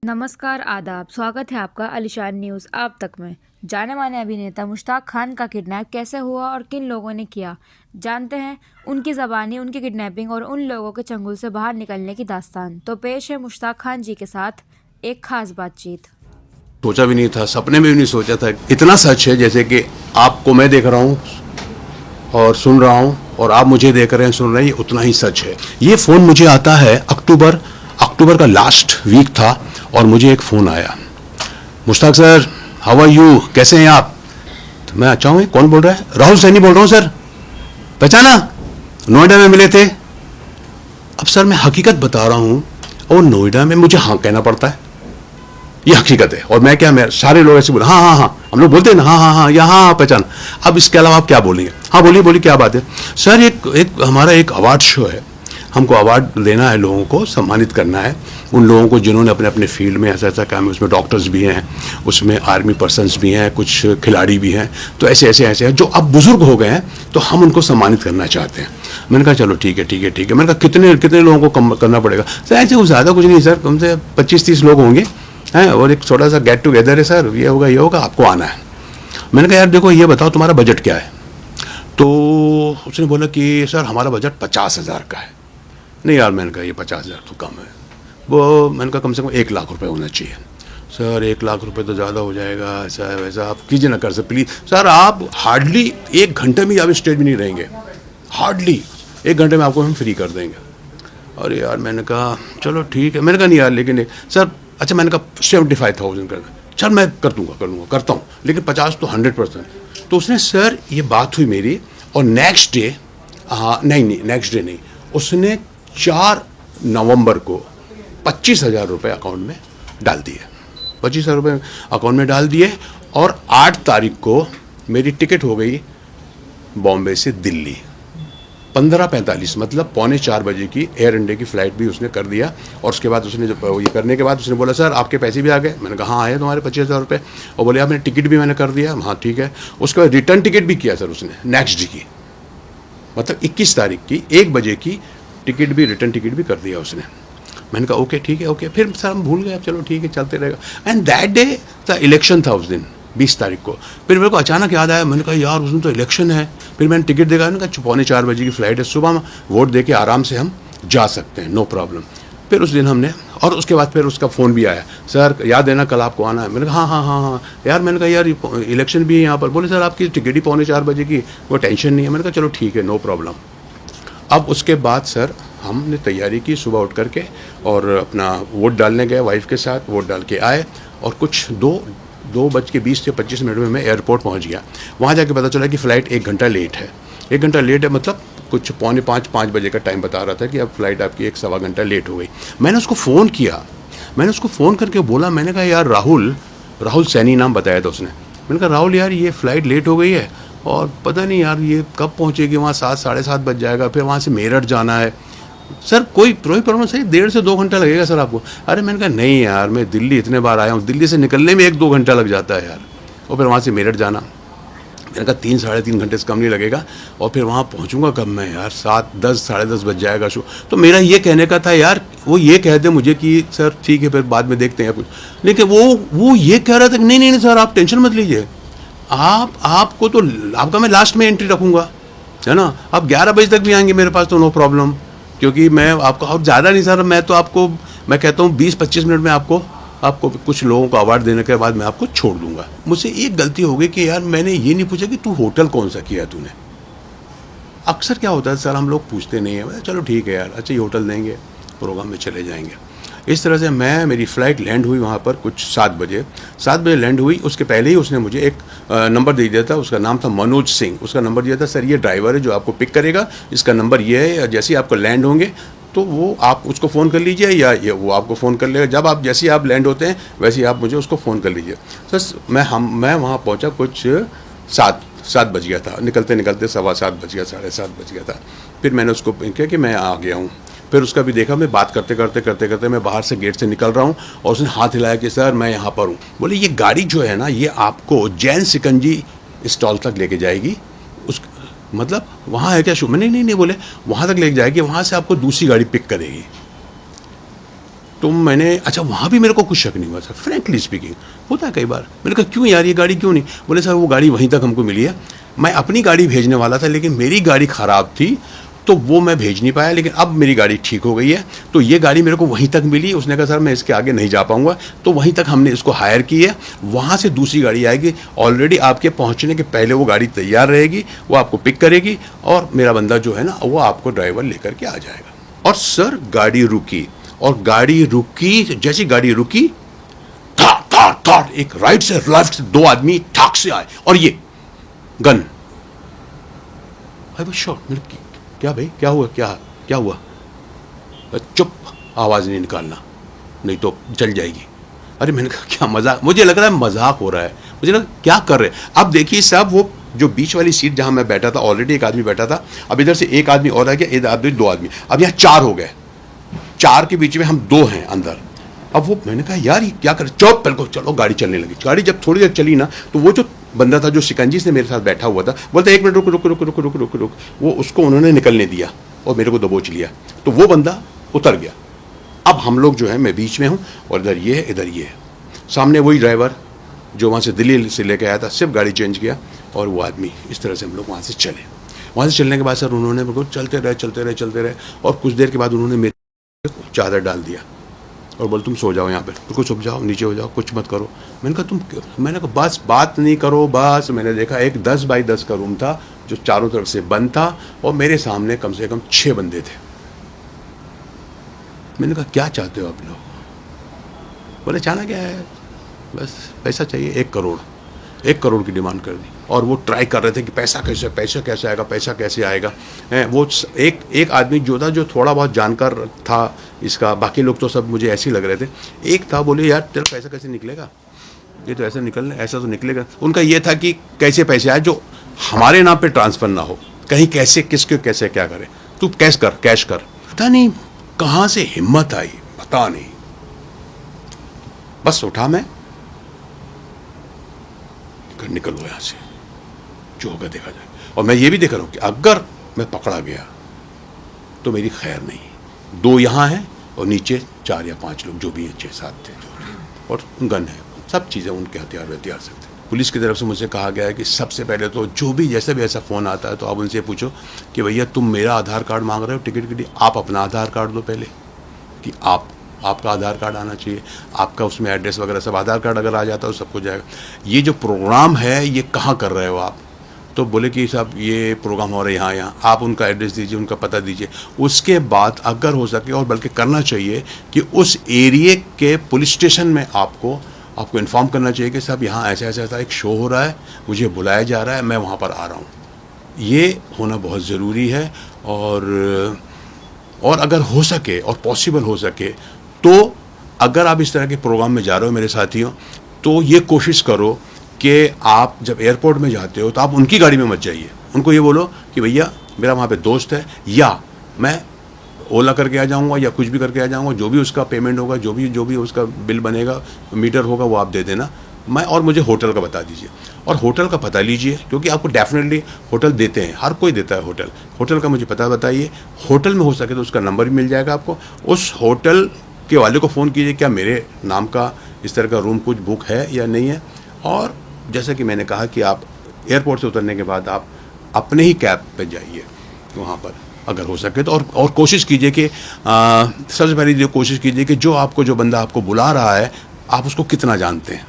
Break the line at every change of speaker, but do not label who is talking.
नमस्कार आदाब, स्वागत है आपका आलिशान न्यूज़ आप तक में। जाने माने अभिनेता मुश्ताक खान का किडनैप कैसे हुआ और किन लोगों ने किया, जानते हैं उनकी ज़बानी, उनकी किडनैपिंग और उन लोगों के चंगुल से बाहर निकलने की दास्तान। तो पेश है मुश्ताक खान जी के साथ एक खास बातचीत।
सोचा भी नहीं था, सपने में भी नहीं सोचा था। इतना सच है जैसे कि आपको मैं देख रहा हूँ और सुन रहा हूँ और आप मुझे देख रहे हैं, सुन रहे हैं, ये उतना ही सच है। ये फ़ोन मुझे आता है अक्टूबर का लास्ट वीक था और मुझे एक फ़ोन आया, Mushtaq sir how are you, कैसे हैं आप। तो मैं अच्छा हूँ। कौन बोल रहा है? राहुल सैनी बोल रहा हूँ सर। पहचाना? नोएडा में मिले थे। अब सर मैं हकीकत बता रहा हूँ और नोएडा में मुझे हाँ कहना पड़ता है, ये हकीकत है। और मैं क्या, मैं सारे लोग ऐसे बोले हाँ हाँ हाँ, हम लोग बोलते हैं ना हाँ हाँ हाँ, या हाँ हाँ पहचान। अब इसके अलावा आप क्या बोलेंगे? हाँ बोलिए बोलिए, क्या बात है सर। एक हमारा एक अवार्ड शो है, हमको अवार्ड देना है, लोगों को सम्मानित करना है, उन लोगों को जिन्होंने अपने अपने फील्ड में ऐसा ऐसा काम है। उसमें डॉक्टर्स भी हैं, उसमें आर्मी पर्सनस भी हैं, कुछ खिलाड़ी भी हैं। तो ऐसे ऐसे ऐसे हैं जो अब बुजुर्ग हो गए हैं, तो हम उनको सम्मानित करना चाहते हैं। मैंने कहा चलो ठीक है ठीक है ठीक है। मैंने कहा कितने कितने लोगों को करना पड़ेगा सर? ऐसे ज़्यादा कुछ नहीं सर, कम से 25-30 लोग होंगे हैं, और एक छोटा सा गेट टुगेदर है सर, ये होगा, आपको आना है। मैंने कहा यार देखो ये बताओ तुम्हारा बजट क्या है। तो उसने बोला कि सर हमारा बजट 50,000 का है। नहीं यार, मैंने कहा ये 50,000 तो कम है। वो मैंने कहा कम से कम 1 लाख रुपए होना चाहिए। सर 1 लाख रुपए तो ज़्यादा हो जाएगा, ऐसा है वैसा, आप कीजिए ना कर सर प्लीज़। सर आप हार्डली 1 घंटे में आप स्टेज में नहीं रहेंगे, हार्डली 1 घंटे में आपको हम फ्री कर देंगे। अरे यार मैंने कहा चलो ठीक है। मैंने कहा नहीं यार लेकिन सर, अच्छा मैंने कहा 75,000 कर दें। चल मैं करता हूँ, लेकिन 50 तो 100%। तो उसने सर, ये बात हुई मेरी, और नेक्स्ट डे, हाँ नहीं नेक्स्ट डे नहीं, उसने 4 नवंबर को 25,000 रुपये अकाउंट में डाल दिए। 25,000 रुपये अकाउंट में डाल दिए। और 8 तारीख को मेरी टिकट हो गई बॉम्बे से दिल्ली, 15:45 मतलब 3:45 की एयर इंडिया की फ़्लाइट भी उसने कर दिया। और उसके बाद उसने जब ये करने के बाद उसने बोला सर आपके पैसे भी आ गए। मैंने कहा हाँ आए तुम्हारे 25,000 रुपये। और बोले आपने टिकट भी मैंने कर दिया। हाँ ठीक है। उसके बाद रिटर्न टिकट भी किया सर उसने नेक्स्ट डे की, मतलब 21 तारीख की 1 बजे की टिकट भी, रिटर्न टिकट भी कर दिया उसने। मैंने कहा ओके ठीक है ओके। फिर सर हम भूल गए, अब चलो ठीक है चलते रहेगा। And that day the election था उस दिन 20 तारीख को। फिर मेरे को अचानक याद आया, मैंने कहा यार उस दिन तो इलेक्शन है। फिर मैंने टिकट देखा, मैंने कहा 4:45 बजे की फ़्लाइट है, सुबह में वोट दे के आराम से हम जा सकते हैं, नो प्रॉब्लम। फिर उस दिन हमने, और उसके बाद फिर उसका फ़ोन भी आया, सर याद है ना कल आपको आना है। मैंने कहा हाँ हाँ हाँ हाँ यार। मैंने कहा यार इलेक्शन भी है यहाँ पर। बोले सर आपकी टिकट ही 3:45 बजे की, वो टेंशन नहीं है। मैंने कहा चलो ठीक है नो प्रॉब्लम। अब उसके बाद सर हमने तैयारी की सुबह उठ करके, और अपना वोट डालने गए वाइफ के साथ, वोट डाल के आए। और कुछ 2:20 से 25 मिनट में मैं एयरपोर्ट पहुंच गया। वहाँ जाके पता चला कि फ़्लाइट 1 घंटा लेट है। 1 घंटा लेट है मतलब कुछ 4:45-5 बजे का टाइम बता रहा था कि अब फ़्लाइट आपकी 1 सवा घंटा लेट हो गई। मैंने उसको फ़ोन किया, मैंने उसको फ़ोन करके बोला, मैंने कहा यार राहुल सैनी नाम बताया था उसने। मैंने कहा राहुल यार ये फ़्लाइट लेट हो गई है और पता नहीं यार ये कब पहुँचेगी वहाँ, 7 साढ़े 7 बज जाएगा, फिर वहाँ से मेरठ जाना है। सर कोई प्रॉब्लम सही, 1.5 से 2 घंटा लगेगा सर आपको। अरे मैंने कहा नहीं यार, मैं दिल्ली इतने बार आया हूँ, दिल्ली से निकलने में 1-2 घंटा लग जाता है यार, और फिर वहाँ से मेरठ जाना। मैंने कहा 3 साढ़े 3 घंटे से कम नहीं लगेगा। और फिर वहाँ पहुँचूंगा कब मैं यार, 7-10 साढ़े 10 बज जाएगा शो। तो मेरा ये कहने का था यार, वो ये कह दे मुझे कि सर ठीक है फिर बाद में देखते हैं कुछ, लेकिन वो ये कह रहा था कि नहीं सर आप टेंशन मत लीजिए, आपको तो आपका मैं लास्ट में एंट्री रखूँगा, है ना, आप 11 बजे तक भी आएंगे मेरे पास तो नो प्रॉब्लम, क्योंकि मैं आपको, और ज़्यादा नहीं सर, मैं तो आपको, मैं कहता हूँ 20-25 मिनट में आपको कुछ लोगों को अवार्ड देने के बाद मैं आपको छोड़ दूंगा। मुझसे एक गलती हो गई कि यार मैंने ये नहीं पूछा कि तू होटल कौन सा किया तूने। अक्सर क्या होता है सर, हम लोग पूछते नहीं है, चलो ठीक है यार, अच्छा ये होटल देंगे, प्रोग्राम में चले जाएंगे। इस तरह से मेरी फ़्लाइट लैंड हुई वहाँ पर कुछ 7 बजे लैंड हुई। उसके पहले ही उसने मुझे एक नंबर दे दिया था, उसका नाम था मनोज सिंह। उसका नंबर दिया था, सर ये ड्राइवर है जो आपको पिक करेगा, इसका नंबर ये है, जैसे ही आपको लैंड होंगे तो वो आप उसको फ़ोन कर लीजिए, या वो आपको फ़ोन कर लेगा। जब आप जैसे ही आप लैंड होते हैं वैसे ही आप मुझे उसको फ़ोन कर लीजिए। सर मैं वहाँ पहुँचा कुछ 7 बज गया था, निकलते 7:15 बज गया, 7:30 बज गया था। फिर मैंने उसको कहा कि मैं आ गया हूँ। फिर उसका भी देखा, मैं बात करते मैं बाहर से गेट से निकल रहा हूँ, और उसने हाथ हिलाया कि सर मैं यहाँ पर हूँ। बोले ये गाड़ी जो है ना, ये आपको जैन सिकंजी स्टॉल तक लेके जाएगी। उस मतलब वहाँ है क्या शो? नहीं बोले वहाँ तक लेके जाएगी, वहाँ से आपको दूसरी गाड़ी पिक करेगी। तो मैंने अच्छा वहाँ भी मेरे को कुछ शक नहीं हुआ सर, फ्रैंकली स्पीकिंग होता है कई बार। मैंने कहा क्यों यार ये गाड़ी क्यों नहीं? बोले सर वो गाड़ी वहीं तक हमको मिली है, मैं अपनी गाड़ी भेजने वाला था लेकिन मेरी गाड़ी ख़राब थी तो वो मैं भेज नहीं पाया, लेकिन अब मेरी गाड़ी ठीक हो गई है तो ये गाड़ी मेरे को वहीं तक मिली। उसने कहा सर मैं इसके आगे नहीं जा पाऊंगा, तो वहीं तक हमने इसको हायर की है, वहाँ से दूसरी गाड़ी आएगी, ऑलरेडी आपके पहुँचने के पहले वो गाड़ी तैयार रहेगी, वो आपको पिक करेगी और मेरा बंदा जो है ना वो आपको ड्राइवर लेकर के आ जाएगा। और सर गाड़ी रुकी, और गाड़ी रुकी, जैसी गाड़ी रुकी था एक राइट से लेफ्ट से दो आदमी ठाक से आए और ये गन। I was shocked. मेरे क्या भाई क्या हुआ, क्या हुआ? चुप, आवाज नहीं निकालना नहीं तो चल जाएगी। अरे मैंने कहा क्या मजाक, मुझे लग रहा है मजाक हो रहा है, मुझे लगा क्या कर रहे हैं। अब देखिए साहब वो जो बीच वाली सीट जहां मैं बैठा था ऑलरेडी एक आदमी बैठा था, अब इधर से एक आदमी और आ गया, इधर आदमी दो आदमी, अब यहाँ चार हो गए, चार के बीच में हम दो हैं अंदर। अब वो मैंने कहा यार ये क्या कर, चुप बिल्कुल, चलो गाड़ी चलने लगी। गाड़ी जब थोड़ी देर चली ना तो वो जो बंदा था जो शिकंजी से मेरे साथ बैठा हुआ था बोलता एक मिनट रुक रुक रुक रुक रुक रुक रुक, वो उसको उन्होंने निकलने दिया और मेरे को दबोच लिया, तो वो बंदा उतर गया। अब हम लोग जो है मैं बीच में हूँ और इधर ये है इधर ये है, सामने वही ड्राइवर जो वहाँ से दिल्ली से लेके आया था, सिर्फ गाड़ी चेंज किया और वो आदमी। इस तरह से हम लोग वहाँ से चले। वहाँ से चलने के बाद सर उन्होंने मेरे को चलते रहे और कुछ देर के बाद उन्होंने मेरे को चादर डाल दिया और बोले तुम सो जाओ यहाँ पे, बिल्कुल छुप जाओ, नीचे हो जाओ, कुछ मत करो। मैंने कहा बस बात नहीं करो बस। मैंने देखा एक 10 बाई 10 का रूम था जो चारों तरफ से बंद था और मेरे सामने कम से कम 6 बंदे थे। मैंने कहा क्या चाहते हो आप लोग? बोले चाहना क्या है, बस पैसा चाहिए, 1 करोड़ की डिमांड कर दी। और वो ट्राई कर रहे थे कि पैसा कैसे आएगा। वो एक आदमी जो था जो थोड़ा बहुत जानकार था इसका, बाकी लोग तो सब मुझे ऐसे ही लग रहे थे। एक था बोले यार तेरा पैसा कैसे निकलेगा, ये तो ऐसा तो निकलेगा। उनका ये था कि कैसे पैसे आए जो हमारे नाम पे ट्रांसफ़र ना हो, कहीं कैसे किसके कैसे क्या करे, तू कैश कर। पता नहीं कहाँ से हिम्मत आई, पता नहीं, बस उठा मैं, निकलो यहाँ से, जो होगा देखा जाए। और मैं ये भी देख रहा हूँ कि अगर मैं पकड़ा गया तो मेरी खैर नहीं। 2 यहाँ हैं और नीचे 4 या 5 लोग जो भी हैं, 6-7 थे जो, और गन है, सब चीज़ें उनके हथियार सकते। पुलिस की तरफ से मुझे कहा गया है कि सबसे पहले तो जो भी जैसा भी ऐसा फ़ोन आता है तो आप उनसे पूछो कि भैया तुम मेरा आधार कार्ड मांग रहे हो टिकट के लिए, आप अपना आधार कार्ड दो पहले, कि आपका आधार कार्ड आना चाहिए, आपका उसमें एड्रेस वगैरह सब, आधार कार्ड अगर आ जाता है तो सब कुछ जाएगा। ये जो प्रोग्राम है ये कहाँ कर रहे हो आप? तो बोले कि साहब ये प्रोग्राम हो रहा है यहाँ, आप उनका एड्रेस दीजिए, उनका पता दीजिए। उसके बाद अगर हो सके, और बल्कि करना चाहिए कि उस एरिए के पुलिस स्टेशन में आपको इन्फॉर्म करना चाहिए कि साहब यहाँ ऐसा एक शो हो रहा है, मुझे बुलाया जा रहा है, मैं वहाँ पर आ रहा हूँ। ये होना बहुत ज़रूरी है। और अगर हो सके और पॉसिबल हो सके तो अगर आप इस तरह के प्रोग्राम में जा रहे हो मेरे साथियों, तो ये कोशिश करो कि आप जब एयरपोर्ट में जाते हो तो आप उनकी गाड़ी में मत जाइए। उनको ये बोलो कि भैया मेरा वहाँ पे दोस्त है, या मैं ओला करके आ जाऊँगा या कुछ भी करके आ जाऊँगा, जो भी उसका पेमेंट होगा, जो भी उसका बिल बनेगा, मीटर होगा, वो आप दे देना। और मुझे होटल का बता दीजिए, और होटल का पता लीजिए, क्योंकि आपको डेफिनेटली होटल देते हैं, हर कोई देता है होटल का मुझे पता बताइए। होटल में हो सके तो उसका नंबर भी मिल जाएगा आपको। उस होटल के वाले को फ़ोन कीजिए क्या मेरे नाम का इस तरह का रूम कुछ बुक है या नहीं है। और जैसा कि मैंने कहा कि आप एयरपोर्ट से उतरने के बाद आप अपने ही कैब पे जाइए वहाँ पर अगर हो सके तो, और कोशिश कीजिए कि सबसे पहले कोशिश कीजिए कि जो बंदा आपको बुला रहा है आप उसको कितना जानते हैं।